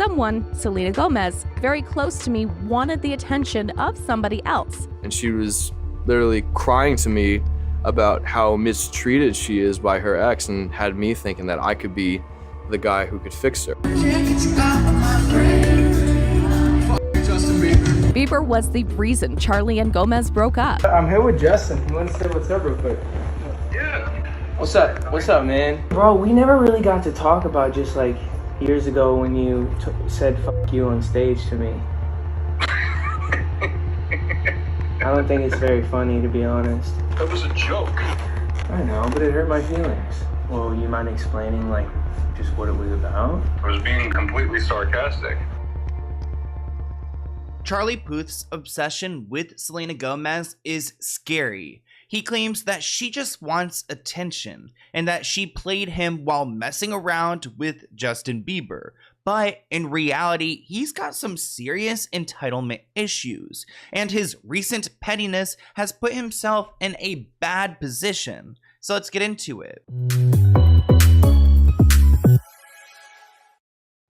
Someone, Selena Gomez, very close to me, wanted the attention of somebody else. And she was literally crying to me about how mistreated she is by her ex, and had me thinking that I could be the guy who could fix her. Bieber was the reason Charlie and Gomez broke up. I'm here with Justin. You want to say what's up real quick? Yeah. What's up? What's up, man? Bro, we never really got to talk about just like years ago when you said "fuck you" on stage to me. I don't think it's very funny, to be honest. That was a joke. I know, but it hurt my feelings. Well, you mind explaining like just what it was about? I was being completely sarcastic. Charlie Puth's obsession with Selena Gomez is scary. He claims that she just wants attention and that she played him while messing around with Justin Bieber. But in reality, he's got some serious entitlement issues, and his recent pettiness has put himself in a bad position. So let's get into it.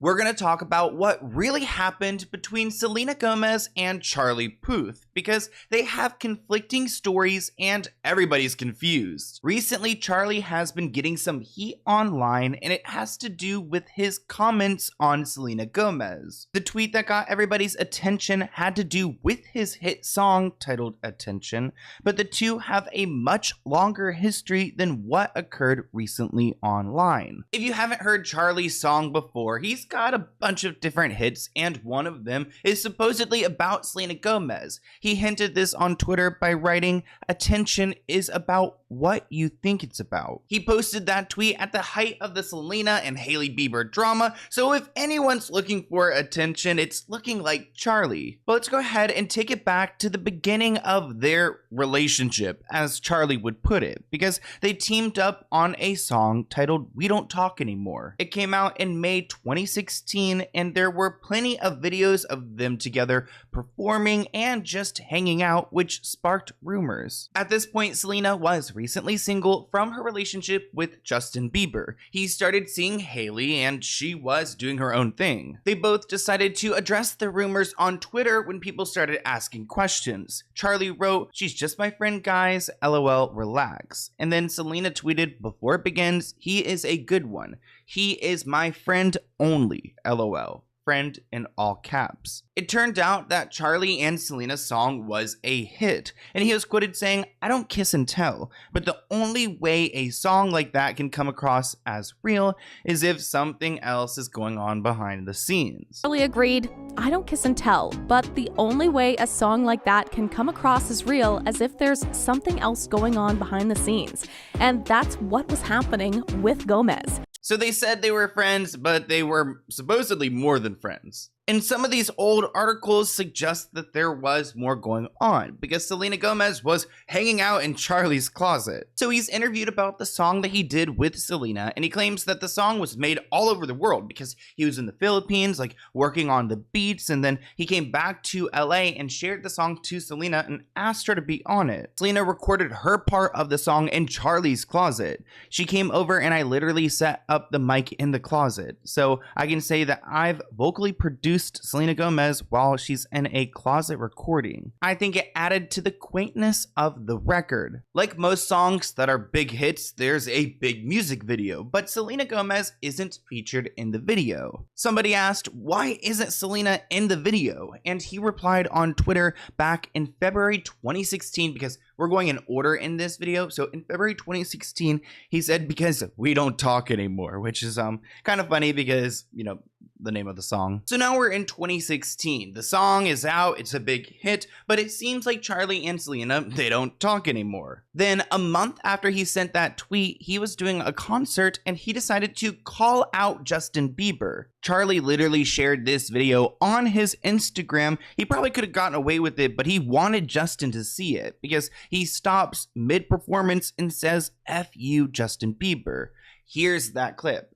We're going to talk about what really happened between Selena Gomez and Charlie Puth, because they have conflicting stories and everybody's confused. Recently, Charlie has been getting some heat online, and it has to do with his comments on Selena Gomez. The tweet that got everybody's attention had to do with his hit song titled Attention, but the two have a much longer history than what occurred recently online. If you haven't heard Charlie's song before, he's got a bunch of different hits, and one of them is supposedly about Selena Gomez. He hinted this on Twitter by writing, "Attention is about what you think it's about." He posted that tweet at the height of the Selena and Hailey Bieber drama, so if anyone's looking for attention, it's looking like Charlie. But let's go ahead and take it back to the beginning of their relationship, as Charlie would put it, because they teamed up on a song titled We Don't Talk Anymore. It came out in May 2016, and there were plenty of videos of them together performing and just hanging out, which sparked rumors. At this point, Selena was recently single from her relationship with Justin Bieber. He started seeing Hailey, and she was doing her own thing. They both decided to address the rumors on Twitter when people started asking questions. Charlie wrote, "She's just my friend, guys, LOL, relax." And then Selena tweeted, "Before it begins, he is a good one. He is my friend only, LOL. Friend in all caps." It turned out that Charlie and Selena's song was a hit, and he was quoted saying, "I don't kiss and tell, but the only way a song like that can come across as real is if something else is going on behind the scenes." Charlie agreed, "I don't kiss and tell, but the only way a song like that can come across as real as if there's something else going on behind the scenes." And that's what was happening with Gomez. So they said they were friends, but they were supposedly more than friends. And some of these old articles suggest that there was more going on, because Selena Gomez was hanging out in Charlie's closet. So he's interviewed about the song that he did with Selena, and he claims that the song was made all over the world because he was in the Philippines, like working on the beats, and then he came back to LA and shared the song to Selena and asked her to be on it. Selena recorded her part of the song in Charlie's closet. She came over and I literally set up the mic in the closet. So I can say that I've vocally produced Selena Gomez while she's in a closet recording. I think it added to the quaintness of the record. Like most songs that are big hits, there's a big music video, but Selena Gomez isn't featured in the video. Somebody asked, "Why isn't Selena in the video?" And he replied on Twitter back in February 2016, because we're going in order in this video. So in February 2016, he said, "Because we don't talk anymore," which is kind of funny because, you know, the name of the song. So now we're in 2016. The song is out, it's a big hit, but it seems like Charlie and Selena, they don't talk anymore. Then a month after he sent that tweet, he was doing a concert and he decided to call out Justin Bieber. Charlie literally shared this video on his Instagram. He probably could have gotten away with it, but he wanted Justin to see it because he stops mid-performance and says, "F you, Justin Bieber." Here's that clip.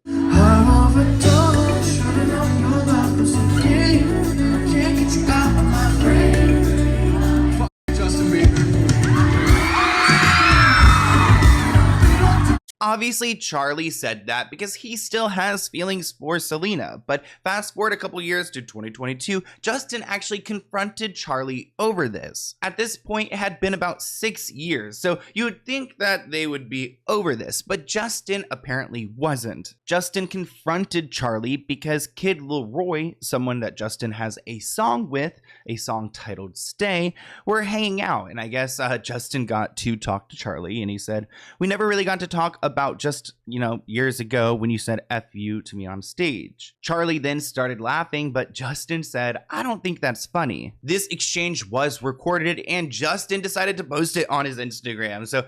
obviously Charlie said that because he still has feelings for Selena, but fast forward a couple years to 2022, Justin actually confronted Charlie over this. At this point, it had been about 6 years, so you would think that they would be over this, but Justin apparently wasn't. Justin confronted Charlie because Kid Leroy, someone that Justin has a song with, a song titled Stay, were hanging out, and I guess Justin got to talk to Charlie, and he said, "We never really got to talk about just, years ago when you said F you to me on stage." Charlie then started laughing, but Justin said, "I don't think that's funny." This exchange was recorded, and Justin decided to post it on his Instagram. So,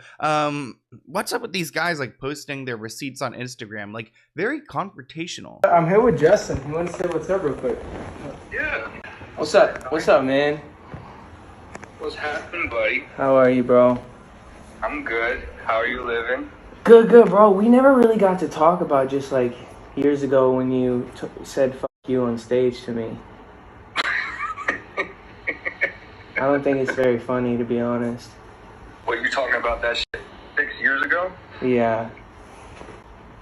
what's up with these guys like posting their receipts on Instagram? Like, very confrontational. I'm here with Justin. You want to say what's up real quick? Yeah. What's up? What's up, man? What's happening, buddy? How are you, bro? I'm good. How are you living? Good, bro. We never really got to talk about just like years ago when you said "fuck you" on stage to me. I don't think it's very funny, to be honest. What, you talking about that shit 6 years ago? Yeah.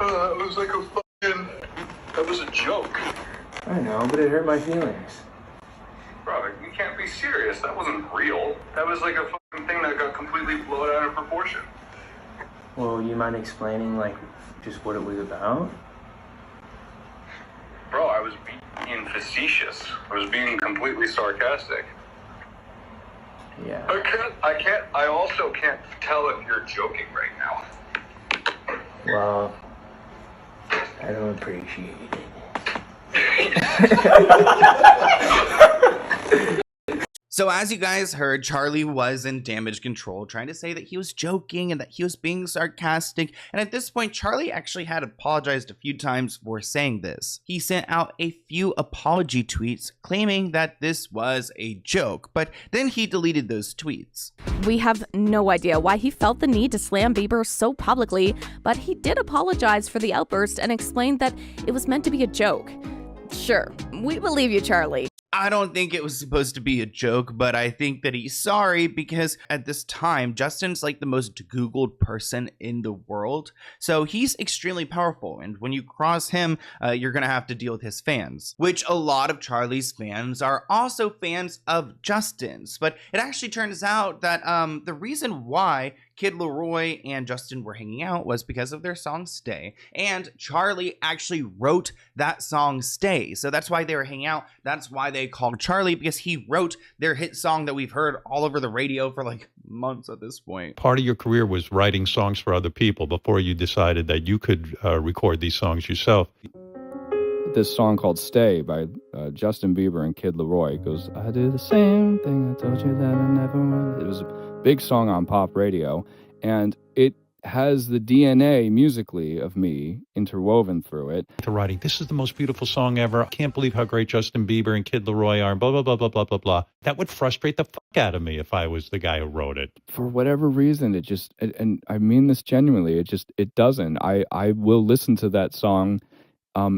It was like that was a joke. I know, but it hurt my feelings. Bro, you can't be serious. That wasn't real. That was like a fucking thing that got completely blown out of proportion. Well, you mind explaining, like, just what it was about? Bro, I was being facetious. I was being completely sarcastic. Yeah. I also can't tell if you're joking right now. Well, I don't appreciate it. So as you guys heard, Charlie was in damage control, trying to say that he was joking and that he was being sarcastic. And at this point, Charlie actually had apologized a few times for saying this. He sent out a few apology tweets claiming that this was a joke, but then he deleted those tweets. We have no idea why he felt the need to slam Bieber so publicly, but he did apologize for the outburst and explained that it was meant to be a joke. Sure, we believe you, Charlie. I don't think it was supposed to be a joke, but I think that he's sorry because at this time, Justin's like the most Googled person in the world. So he's extremely powerful. And when you cross him, you're going to have to deal with his fans, which a lot of Charlie's fans are also fans of Justin's. But it actually turns out that the reason why Kid Leroy and Justin were hanging out was because of their song Stay. And Charlie actually wrote that song Stay. So that's why they were hanging out. That's why they called Charlie, because he wrote their hit song that we've heard all over the radio for like months at this point. Part of your career was writing songs for other people before you decided that you could record these songs yourself. This song called Stay by Justin Bieber and Kid Leroy goes, "I do the same thing I told you that I never would." It was a big song on pop radio, and it has the DNA musically of me interwoven through it. To writing, "This is the most beautiful song ever. I can't believe how great Justin Bieber and Kid Leroy are, blah, blah, blah, blah, blah, blah, blah." That would frustrate the fuck out of me if I was the guy who wrote it. For whatever reason, and I mean this genuinely, it doesn't. I will listen to that song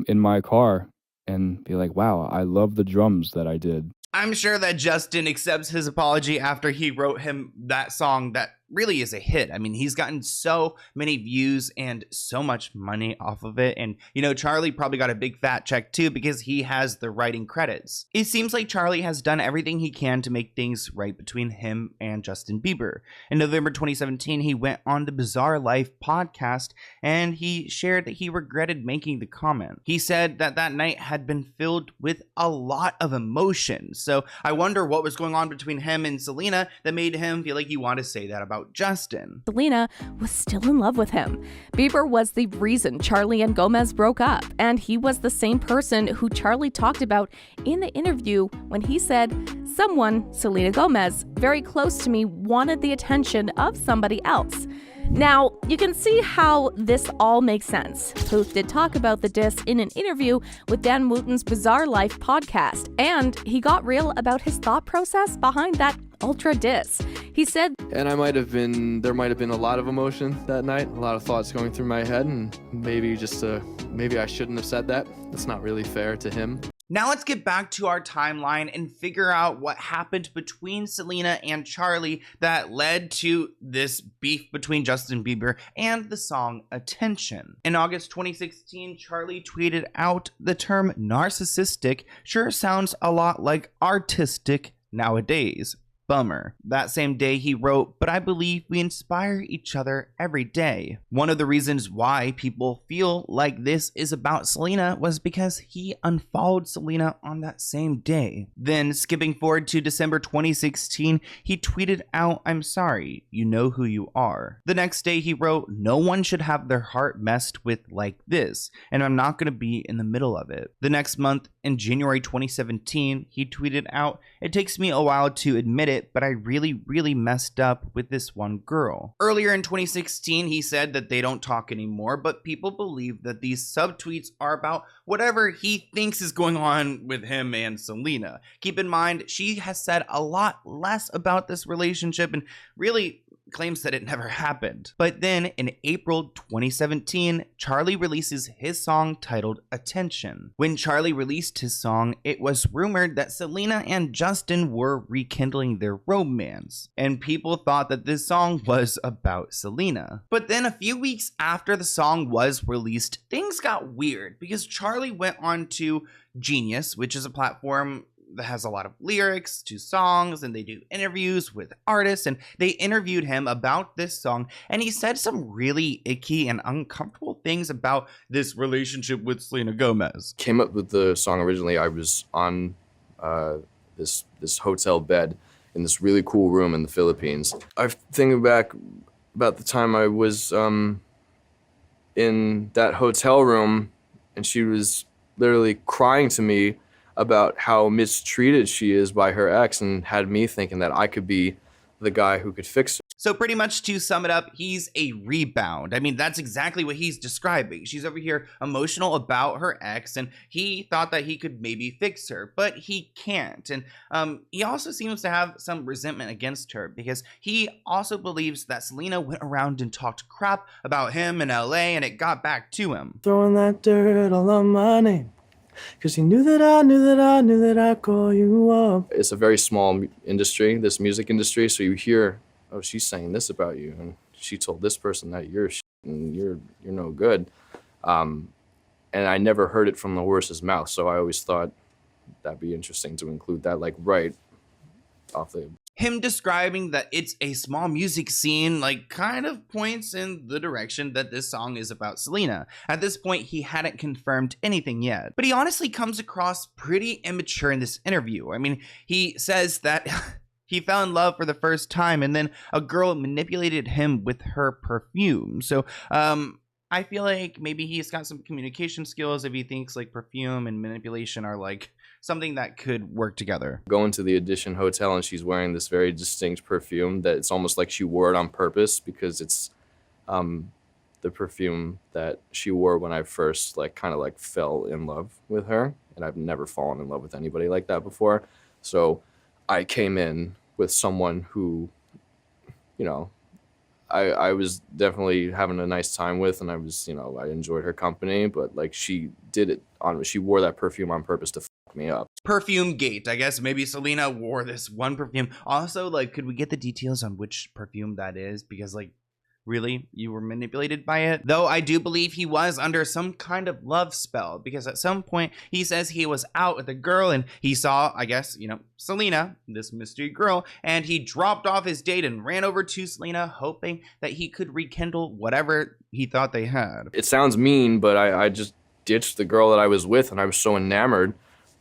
in my car and be like, wow, I love the drums that I did. I'm sure that Justin accepts his apology after he wrote him that song that really is a hit. I mean, he's gotten so many views and so much money off of it. And, Charlie probably got a big fat check too because he has the writing credits. It seems like Charlie has done everything he can to make things right between him and Justin Bieber. In November 2017, he went on the Bizarre Life podcast and he shared that he regretted making the comment. He said that that night had been filled with a lot of emotion. So I wonder what was going on between him and Selena that made him feel like he wanted to say that about Justin. Selena was still in love with him. Bieber was the reason Charlie and Gomez broke up, and he was the same person who Charlie talked about in the interview when he said, "Someone, Selena Gomez, very close to me wanted the attention of somebody else." Now, you can see how this all makes sense. Puth did talk about the diss in an interview with Dan Wooten's Bizarre Life podcast, and he got real about his thought process behind that ultra diss. He said, And there might have been a lot of emotion that night, a lot of thoughts going through my head, and maybe I shouldn't have said that. That's not really fair to him. Now let's get back to our timeline and figure out what happened between Selena and Charlie that led to this beef between Justin Bieber and the song Attention. In August 2016, Charlie tweeted out, "The term narcissistic sure sounds a lot like artistic nowadays. Bummer." That same day he wrote, "But I believe we inspire each other every day." One of the reasons why people feel like this is about Selena was because he unfollowed Selena on that same day. Then, skipping forward to December 2016, he tweeted out, "I'm sorry, you know who you are." The next day he wrote, "No one should have their heart messed with like this, and I'm not going to be in the middle of it." The next month, in January 2017, he tweeted out, "It takes me a while to admit it, but I really messed up with this one girl." Earlier in 2016, he said that they don't talk anymore, but people believe that these subtweets are about whatever he thinks is going on with him and Selena. Keep in mind, she has said a lot less about this relationship and really claims that it never happened. But then in April 2017, Charlie releases his song titled Attention. When Charlie released his song, it was rumored that Selena and Justin were rekindling their romance, and people thought that this song was about Selena. But then a few weeks after the song was released, things got weird because Charlie went on to Genius, which is a platform that has a lot of lyrics to songs, and they do interviews with artists, and they interviewed him about this song, and he said some really icky and uncomfortable things about this relationship with Selena Gomez. Came up with the song originally. I was on this hotel bed in this really cool room in the Philippines. I think back about the time I was in that hotel room, and she was literally crying to me about how mistreated she is by her ex, and had me thinking that I could be the guy who could fix her. So pretty much to sum it up, he's a rebound. I mean, that's exactly what he's describing. She's over here emotional about her ex, and he thought that he could maybe fix her, but he can't. And he also seems to have some resentment against her because he also believes that Selena went around and talked crap about him in LA, and it got back to him. Throwing that dirt all on my name. Cause he knew that I'd call you up. It's a very small industry, this music industry, so you hear, oh, she's saying this about you, and she told this person that you're shit and you're no good. And I never heard it from the horse's mouth, so I always thought that'd be interesting to include that, like, right off the... Him describing that it's a small music scene, like, kind of points in the direction that this song is about Selena. At this point, he hadn't confirmed anything yet, but he honestly comes across pretty immature in this interview. I mean, he says that he fell in love for the first time, and then a girl manipulated him with her perfume. So, I feel like maybe he's got some communication skills if he thinks like perfume and manipulation are like something that could work together. Going to the Edition Hotel, and she's wearing this very distinct perfume that it's almost like she wore it on purpose, because it's the perfume that she wore when I first kind of fell in love with her, and I've never fallen in love with anybody like that before. So I came in with someone who, you know, I was definitely having a nice time with, and I was, you know, I enjoyed her company, but she wore that perfume on purpose to fuck me up. Perfume gate. I guess maybe Selena wore this one perfume. Also, could we get the details on which perfume that is? Because really, you were manipulated by it? Though I do believe he was under some kind of love spell, because at some point he says he was out with a girl and he saw, I guess, you know, Selena, this mystery girl, and he dropped off his date and ran over to Selena, hoping that he could rekindle whatever he thought they had. It sounds mean, but I just ditched the girl that I was with, and I was so enamored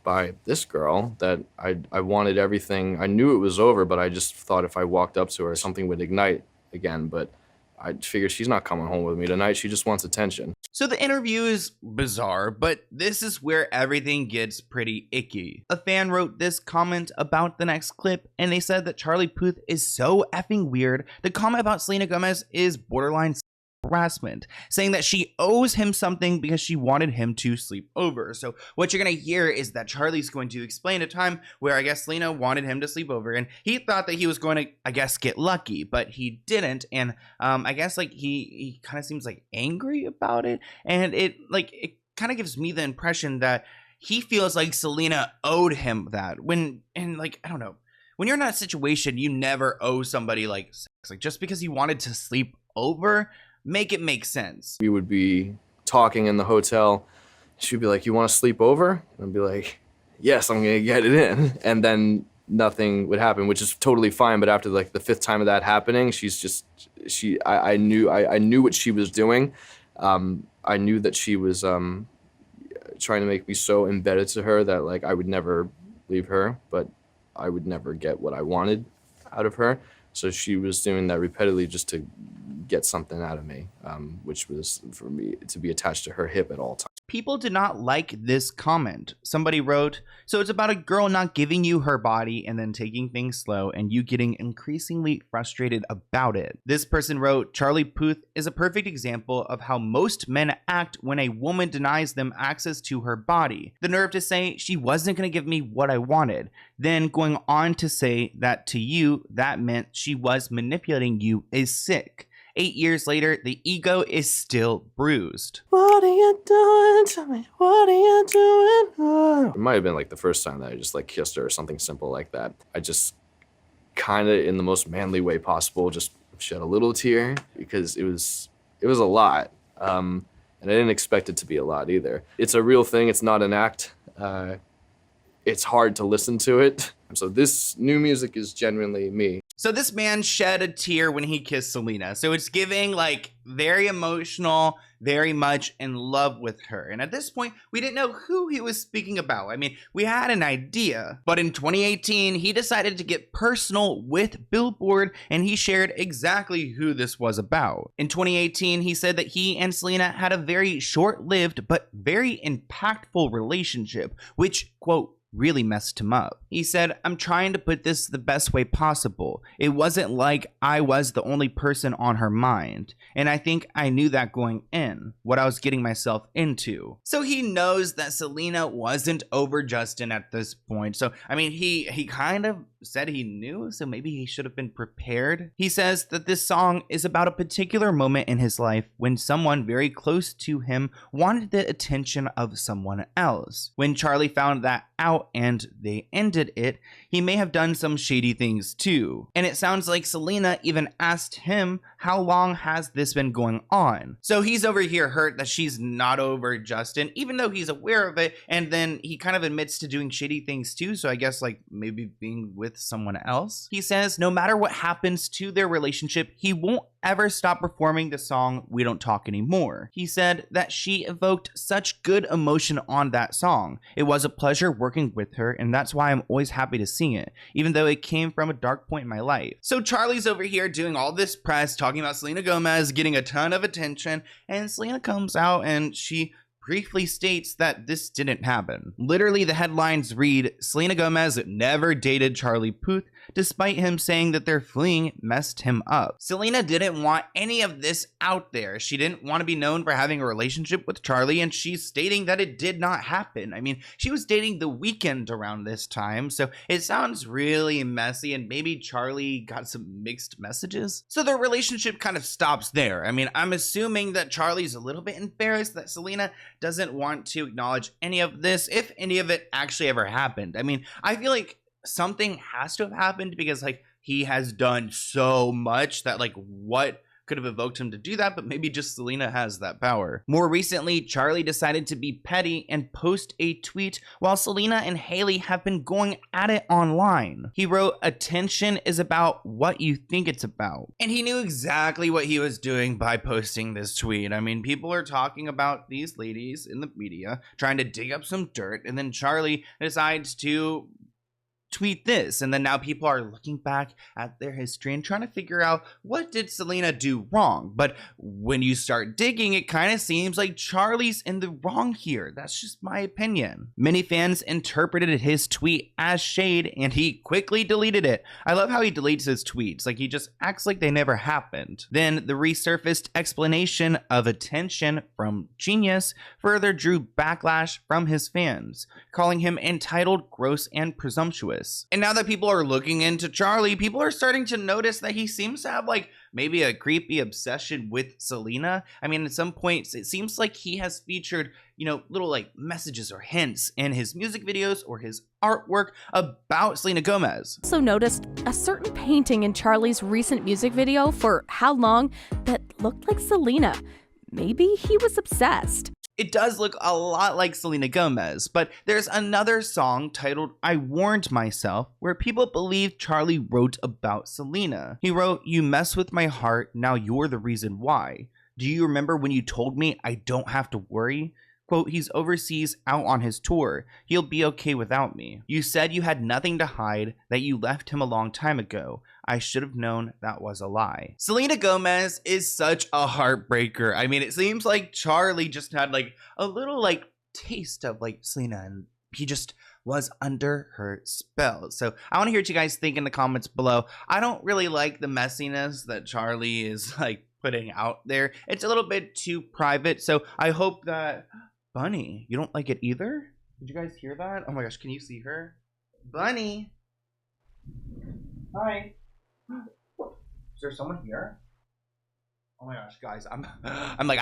by this girl that I wanted everything. I knew it was over, but I just thought if I walked up to her, something would ignite again. But I figured she's not coming home with me tonight. She just wants attention. So the interview is bizarre, but this is where everything gets pretty icky. A fan wrote this comment about the next clip, and they said that Charlie Puth is so effing weird. The comment about Selena Gomez is borderline harassment, saying that she owes him something because she wanted him to sleep over. So what you're gonna hear is that Charlie's going to explain a time where I guess Selena wanted him to sleep over, and he thought that he was going to, I guess, get lucky, but he didn't. And I guess he kind of seems angry about it, and it kind of gives me the impression that he feels like Selena owed him that. I don't know. When you're in that situation, you never owe somebody like sex. Like, just because you wanted to sleep over, make it make sense. We would be talking in the hotel. She'd be like, "You want to sleep over?" And I'd be like, "Yes, I'm gonna get it in." And then nothing would happen, which is totally fine. But after like the 5th time of that happening, I knew what she was doing. I knew that she was trying to make me so embedded to her that like I would never leave her, but I would never get what I wanted out of her. So she was doing that repeatedly just to get something out of me, which was for me to be attached to her hip at all times. People did not like this comment. Somebody wrote, "So it's about a girl not giving you her body and then taking things slow and you getting increasingly frustrated about it." This person wrote, "Charlie Puth is a perfect example of how most men act when a woman denies them access to her body. The nerve to say she wasn't going to give me what I wanted. Then going on to say that to you, that meant she was manipulating you is sick. 8 years later, the ego is still bruised." What are you doing to me? What are you doing? Oh. It might have been like the first time that I just like kissed her or something simple like that. I just kind of, in the most manly way possible, just shed a little tear because it was a lot. And I didn't expect it to be a lot either. It's a real thing. It's not an act. It's hard to listen to it. So this new music is genuinely me. So this man shed a tear when he kissed Selena. So it's giving like very emotional, very much in love with her. And at this point, we didn't know who he was speaking about. I mean, we had an idea, but in 2018, he decided to get personal with Billboard and he shared exactly who this was about. In 2018, he said that he and Selena had a very short-lived but very impactful relationship, which, quote, really messed him up. He said, "I'm trying to put this the best way possible. It wasn't like I was the only person on her mind. And I think I knew that going in, what I was getting myself into." So he knows that Selena wasn't over Justin at this point. So, I mean, he kind of said he knew, so maybe he should have been prepared. He says that this song is about a particular moment in his life when someone very close to him wanted the attention of someone else. When Charlie found that out and they ended it, he may have done some shady things too. And it sounds like Selena even asked him, how long has this been going on? So he's over here hurt that she's not over Justin, even though he's aware of it. And then he kind of admits to doing shady things too. So I guess like maybe being with someone else. He says no matter what happens to their relationship, he won't ever stop performing the song We Don't Talk Anymore. He said that she evoked such good emotion on that song. It was a pleasure working with her, and that's why I'm always happy to sing it, even though it came from a dark point in my life. So Charlie's over here doing all this press, talking about Selena Gomez, getting a ton of attention, and Selena comes out and she briefly states that this didn't happen. Literally, the headlines read, Selena Gomez never dated Charlie Puth, despite him saying that their fleeing messed him up. Selena didn't want any of this out there. She didn't want to be known for having a relationship with Charlie, and she's stating that it did not happen. I mean, she was dating The Weeknd around this time, so it sounds really messy, and maybe Charlie got some mixed messages. So their relationship kind of stops there. I mean, I'm assuming that Charlie's a little bit embarrassed that Selena doesn't want to acknowledge any of this, if any of it actually ever happened. I mean, I feel like something has to have happened because like he has done so much that like what could have evoked him to do that, but maybe just Selena has that power. More recently, Charlie decided to be petty and post a tweet while Selena and Haley have been going at it online. He wrote, "Attention is about what you think it's about." And he knew exactly what he was doing by posting this tweet. I mean, people are talking about these ladies in the media, trying to dig up some dirt, and then Charlie decides to tweet this, and then now people are looking back at their history and trying to figure out what did Selena do wrong. But when you start digging, it kind of seems like Charlie's in the wrong here. That's just my opinion. Many fans interpreted his tweet as shade, and he quickly deleted it. I love how he deletes his tweets, like he just acts like they never happened. Then the resurfaced explanation of attention from Genius further drew backlash from his fans, calling him entitled, gross, and presumptuous. And now that people are looking into Charlie, people are starting to notice that he seems to have like maybe a creepy obsession with Selena. I mean, at some points, it seems like he has featured, little like messages or hints in his music videos or his artwork about Selena Gomez. Also noticed a certain painting in Charlie's recent music video for How Long that looked like Selena. Maybe he was obsessed. It does look a lot like Selena Gomez, but there's another song titled I Warned Myself where people believe Charlie wrote about Selena. He wrote, "You mess with my heart, now you're the reason why. Do you remember when you told me I don't have to worry? Quote, he's overseas out on his tour. He'll be okay without me. You said you had nothing to hide, that you left him a long time ago. I should have known that was a lie." Selena Gomez is such a heartbreaker. I mean, it seems like Charlie just had like a little like taste of like Selena, and he just was under her spell. So I want to hear what you guys think in the comments below. I don't really like the messiness that Charlie is like putting out there. It's a little bit too private. So I hope that Bunny, you don't like it either? Did you guys hear that? Oh my gosh, can you see her? Bunny. Hi. Is there someone here? Oh my gosh, guys, I'm like,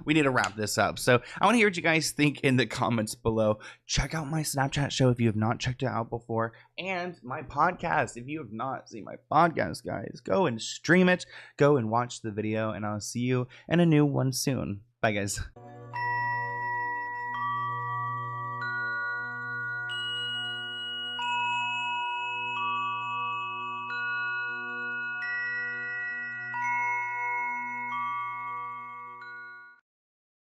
we need to wrap this up. So I want to hear what you guys think in the comments below. Check out my Snapchat show if you have not checked it out before, and my podcast. If you have not seen my podcast, guys, go and stream it, go and watch the video, and I'll see you in a new one soon. Bye, guys.